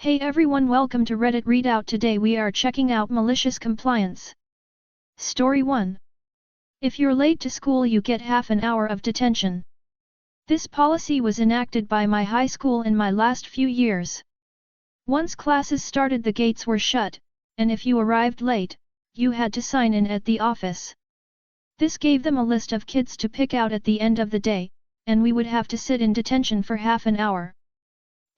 Hey everyone, welcome to Reddit Readout. Today we are checking out malicious compliance. Story 1. If you're late to school you get half an hour of detention. This policy was enacted by my high school in my last few years. Once classes started the gates were shut, and if you arrived late, you had to sign in at the office. This gave them a list of kids to pick out at the end of the day, and we would have to sit in detention for half an hour.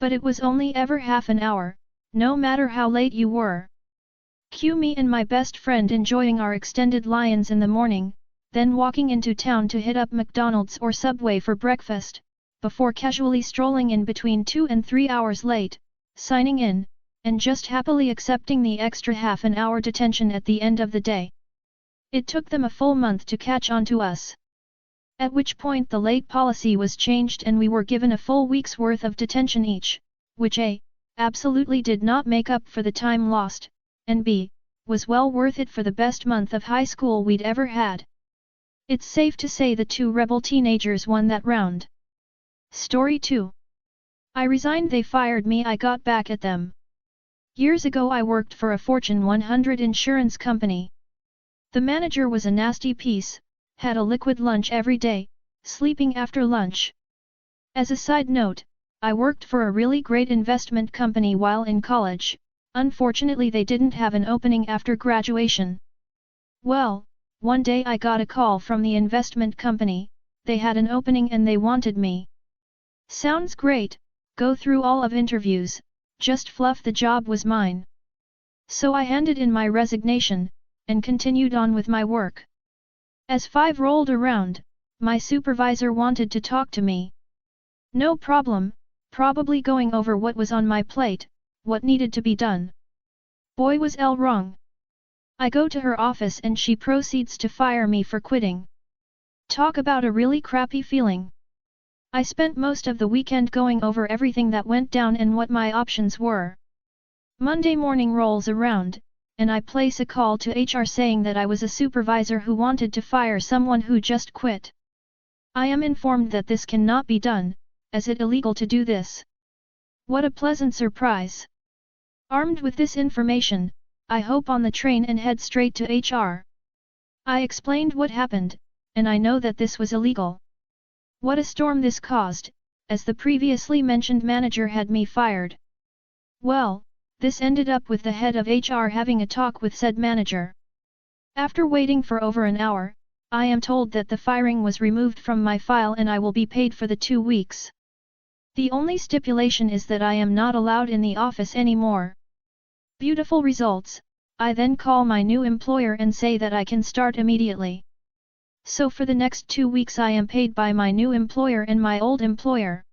But it was only ever half an hour, no matter how late you were. Cue me and my best friend enjoying our extended lions in the morning, then walking into town to hit up McDonald's or Subway for breakfast, before casually strolling in between 2 and 3 hours late, signing in, and just happily accepting the extra half an hour detention at the end of the day. It took them a full month to catch on to us. At which point the late policy was changed and we were given a full week's worth of detention each, which A, absolutely did not make up for the time lost, and B, was well worth it for the best month of high school we'd ever had. It's safe to say the two rebel teenagers won that round. Story 2. I resigned, they fired me, I got back at them. Years ago I worked for a Fortune 100 insurance company. The manager was a nasty piece, had a liquid lunch every day, sleeping after lunch. As a side note, I worked for a really great investment company while in college. Unfortunately they didn't have an opening after graduation. Well, one day I got a call from the investment company, they had an opening and they wanted me. Sounds great, go through all of interviews, just fluff, the job was mine. So I handed in my resignation, and continued on with my work. As 5 rolled around, my supervisor wanted to talk to me. No problem, probably going over what was on my plate, what needed to be done. Boy was L wrong. I go to her office and she proceeds to fire me for quitting. Talk about a really crappy feeling. I spent most of the weekend going over everything that went down and what my options were. Monday morning rolls around, and I place a call to HR saying that I was a supervisor who wanted to fire someone who just quit. I am informed that this cannot be done, as it illegal to do this. What a pleasant surprise. Armed with this information, I hop on the train and head straight to HR. I explained what happened, and I know that this was illegal. What a storm this caused, as the previously mentioned manager had me fired. Well, this ended up with the head of HR having a talk with said manager. After waiting for over an hour, I am told that the firing was removed from my file and I will be paid for the 2 weeks. The only stipulation is that I am not allowed in the office anymore. Beautiful results. I then call my new employer and say that I can start immediately. So for the next 2 weeks I am paid by my new employer and my old employer.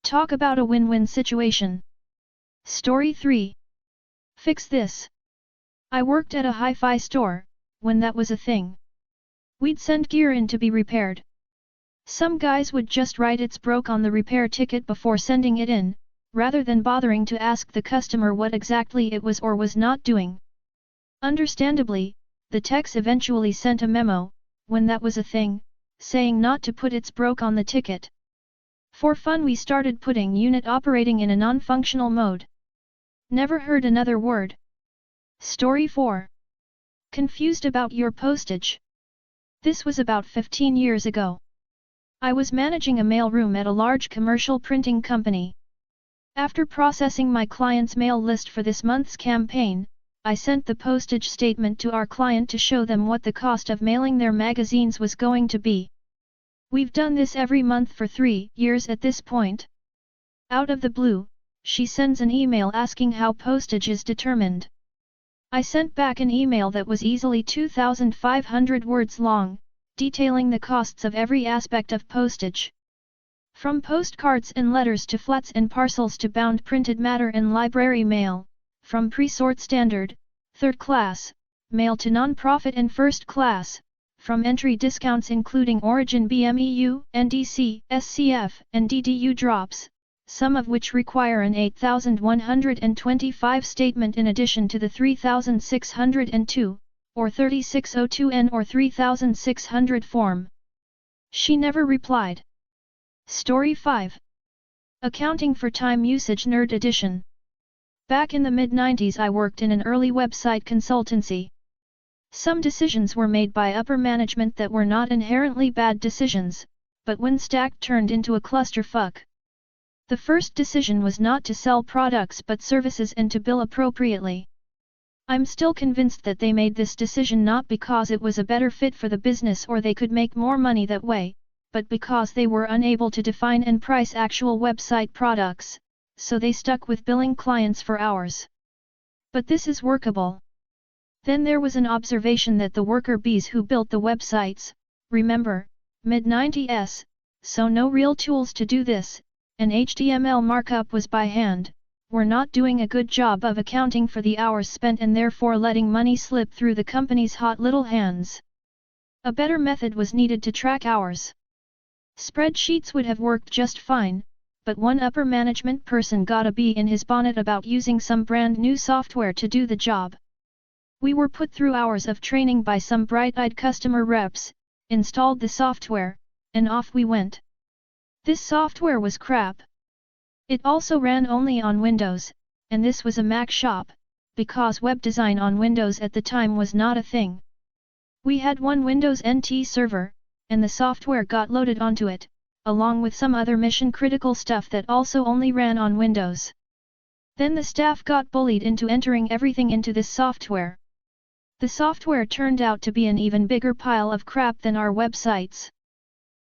Talk about a win-win situation. Story 3. Fix this. I worked at a hi-fi store, when that was a thing. We'd send gear in to be repaired. Some guys would just write "it's broke" on the repair ticket before sending it in, rather than bothering to ask the customer what exactly it was or was not doing. Understandably, the techs eventually sent a memo, when that was a thing, saying not to put "it's broke" on the ticket. For fun we started putting unit operating in a non-functional mode. Never heard another word. Story 4. Confused about your postage. This was about 15 years ago. I was managing a mailroom at a large commercial printing company. After processing my client's mail list for this month's campaign, I sent the postage statement to our client to show them what the cost of mailing their magazines was going to be. We've done this every month for 3 years at this point. Out of the blue, she sends an email asking how postage is determined. I sent back an email that was easily 2,500 words long, detailing the costs of every aspect of postage. From postcards and letters to flats and parcels to bound printed matter and library mail, from pre-sort standard, third class, mail to non-profit and first class, from entry discounts including Origin BMEU, NDC, SCF, and DDU drops, some of which require an 8,125 statement in addition to the 3,602, or 3602N or 3,600 form. She never replied. Story 5. Accounting for Time Usage Nerd Edition. Back in the mid-90s I worked in an early website consultancy. Some decisions were made by upper management that were not inherently bad decisions, but when stacked turned into a clusterfuck. The first decision was not to sell products but services and to bill appropriately. I'm still convinced that they made this decision not because it was a better fit for the business or they could make more money that way, but because they were unable to define and price actual website products, so they stuck with billing clients for hours. But this is workable. Then there was an observation that the worker bees who built the websites, remember, mid-90s, so no real tools to do this, and HTML markup was by hand, were not doing a good job of accounting for the hours spent and therefore letting money slip through the company's hot little hands. A better method was needed to track hours. Spreadsheets would have worked just fine, but one upper management person got a bee in his bonnet about using some brand new software to do the job. We were put through hours of training by some bright-eyed customer reps, installed the software, and off we went. This software was crap. It also ran only on Windows, and this was a Mac shop, because web design on Windows at the time was not a thing. We had one Windows NT server, and the software got loaded onto it, along with some other mission-critical stuff that also only ran on Windows. Then the staff got bullied into entering everything into this software. The software turned out to be an even bigger pile of crap than our websites.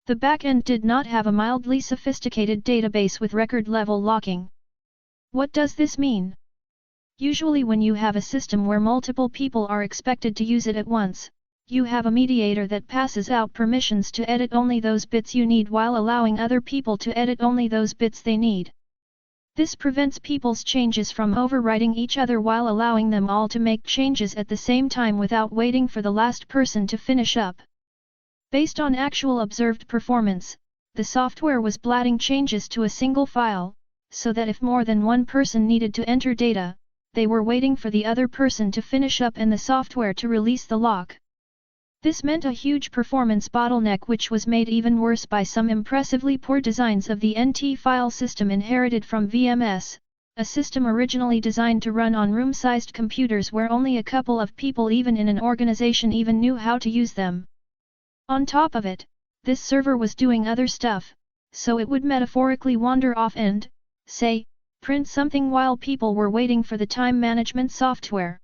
The backend did not have a mildly sophisticated database with record-level locking. What does this mean? Usually when you have a system where multiple people are expected to use it at once, you have a mediator that passes out permissions to edit only those bits you need while allowing other people to edit only those bits they need. This prevents people's changes from overwriting each other while allowing them all to make changes at the same time without waiting for the last person to finish up. Based on actual observed performance, the software was blatting changes to a single file, so that if more than one person needed to enter data, they were waiting for the other person to finish up and the software to release the lock. This meant a huge performance bottleneck which was made even worse by some impressively poor designs of the NT file system inherited from VMS, a system originally designed to run on room-sized computers where only a couple of people even in an organization even knew how to use them. On top of it, this server was doing other stuff, so it would metaphorically wander off and, say, print something while people were waiting for the time management software.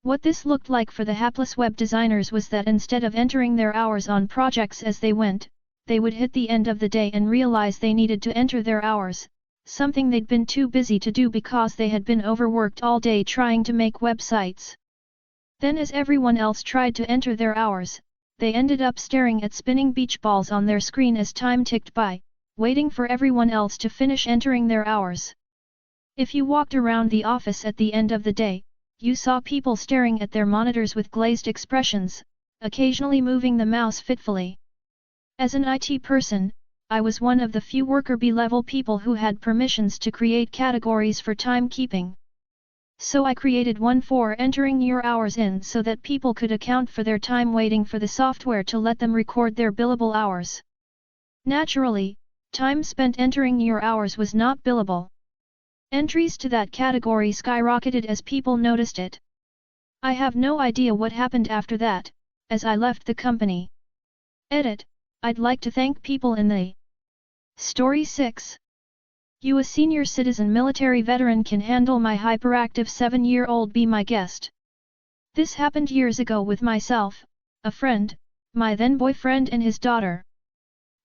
What this looked like for the hapless web designers was that instead of entering their hours on projects as they went, they would hit the end of the day and realize they needed to enter their hours, something they'd been too busy to do because they had been overworked all day trying to make websites. Then as everyone else tried to enter their hours, they ended up staring at spinning beach balls on their screen as time ticked by, waiting for everyone else to finish entering their hours. If you walked around the office at the end of the day, you saw people staring at their monitors with glazed expressions, occasionally moving the mouse fitfully. As an IT person, I was one of the few worker bee-level people who had permissions to create categories for timekeeping. So I created one for entering your hours in so that people could account for their time waiting for the software to let them record their billable hours. Naturally, time spent entering your hours was not billable. Entries to that category skyrocketed as people noticed it. I have no idea what happened after that, as I left the company. Edit, I'd like to thank people in the Story 6. You, a senior citizen military veteran, can handle my hyperactive 7-year-old. Be my guest. This happened years ago with myself, a friend, my then boyfriend and his daughter.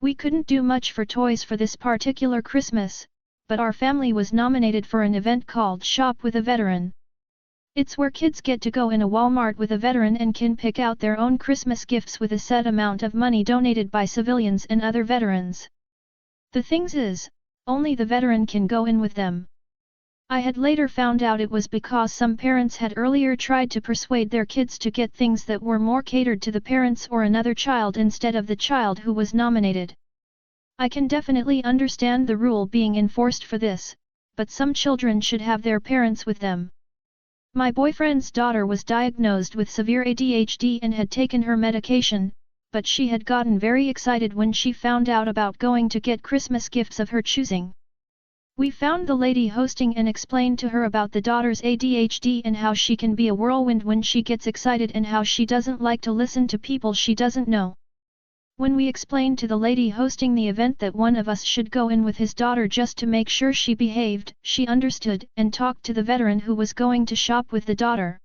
We couldn't do much for toys for this particular Christmas, but our family was nominated for an event called Shop with a Veteran. It's where kids get to go in a Walmart with a veteran and can pick out their own Christmas gifts with a set amount of money donated by civilians and other veterans. The things is, only the veteran can go in with them. I had later found out it was because some parents had earlier tried to persuade their kids to get things that were more catered to the parents or another child instead of the child who was nominated. I can definitely understand the rule being enforced for this, but some children should have their parents with them. My boyfriend's daughter was diagnosed with severe ADHD and had taken her medication, but she had gotten very excited when she found out about going to get Christmas gifts of her choosing. We found the lady hosting and explained to her about the daughter's ADHD and how she can be a whirlwind when she gets excited and how she doesn't like to listen to people she doesn't know. When we explained to the lady hosting the event that one of us should go in with his daughter just to make sure she behaved, she understood and talked to the veteran who was going to shop with the daughter.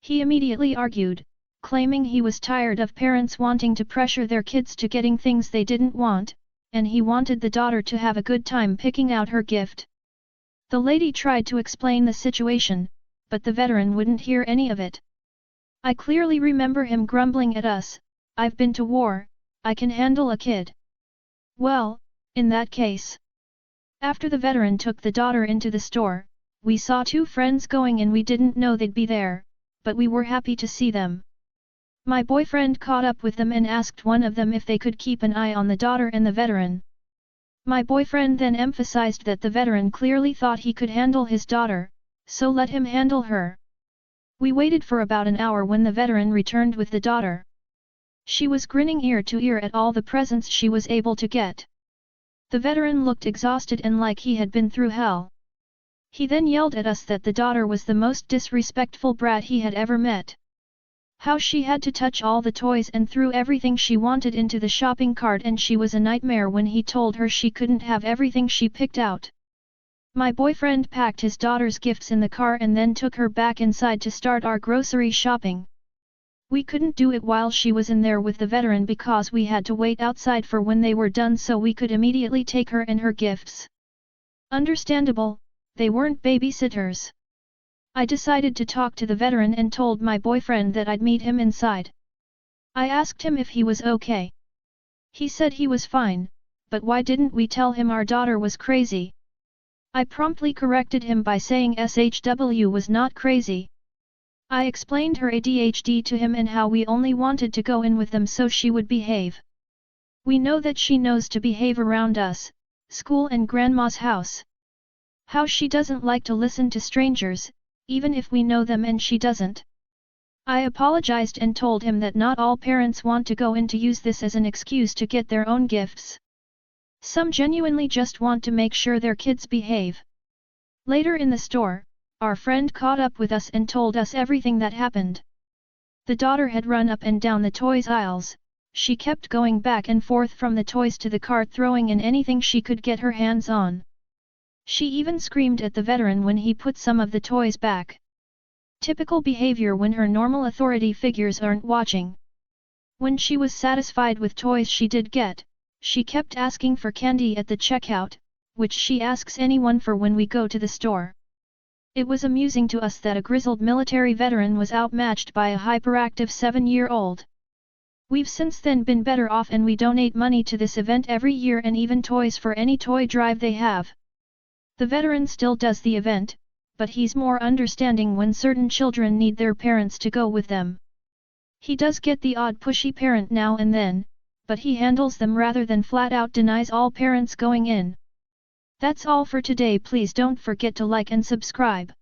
He immediately argued, claiming he was tired of parents wanting to pressure their kids to getting things they didn't want, and he wanted the daughter to have a good time picking out her gift. The lady tried to explain the situation, but the veteran wouldn't hear any of it. I clearly remember him grumbling at us, "I've been to war, I can handle a kid." Well, in that case. After the veteran took the daughter into the store, we saw two friends going and we didn't know they'd be there, but we were happy to see them. My boyfriend caught up with them and asked one of them if they could keep an eye on the daughter and the veteran. My boyfriend then emphasized that the veteran clearly thought he could handle his daughter, so let him handle her. We waited for about an hour when the veteran returned with the daughter. She was grinning ear to ear at all the presents she was able to get. The veteran looked exhausted and like he had been through hell. He then yelled at us that the daughter was the most disrespectful brat he had ever met. How she had to touch all the toys and threw everything she wanted into the shopping cart, and she was a nightmare when he told her she couldn't have everything she picked out. My boyfriend packed his daughter's gifts in the car and then took her back inside to start our grocery shopping. We couldn't do it while she was in there with the veteran because we had to wait outside for when they were done so we could immediately take her and her gifts. Understandable, they weren't babysitters. I decided to talk to the veteran and told my boyfriend that I'd meet him inside. I asked him if he was okay. He said he was fine, but why didn't we tell him our daughter was crazy? I promptly corrected him by saying SHW was not crazy. I explained her ADHD to him and how we only wanted to go in with them so she would behave. We know that she knows to behave around us, school and grandma's house. How she doesn't like to listen to strangers, even if we know them and she doesn't. I apologized and told him that not all parents want to go in to use this as an excuse to get their own gifts. Some genuinely just want to make sure their kids behave. Later in the store, our friend caught up with us and told us everything that happened. The daughter had run up and down the toys aisles, she kept going back and forth from the toys to the cart throwing in anything she could get her hands on. She even screamed at the veteran when he put some of the toys back. Typical behavior when her normal authority figures aren't watching. When she was satisfied with toys she did get, she kept asking for candy at the checkout, which she asks anyone for when we go to the store. It was amusing to us that a grizzled military veteran was outmatched by a hyperactive 7-year-old. We've since then been better off and we donate money to this event every year and even toys for any toy drive they have. The veteran still does the event, but he's more understanding when certain children need their parents to go with them. He does get the odd pushy parent now and then, but he handles them rather than flat out denies all parents going in. That's all for today. Please don't forget to like and subscribe.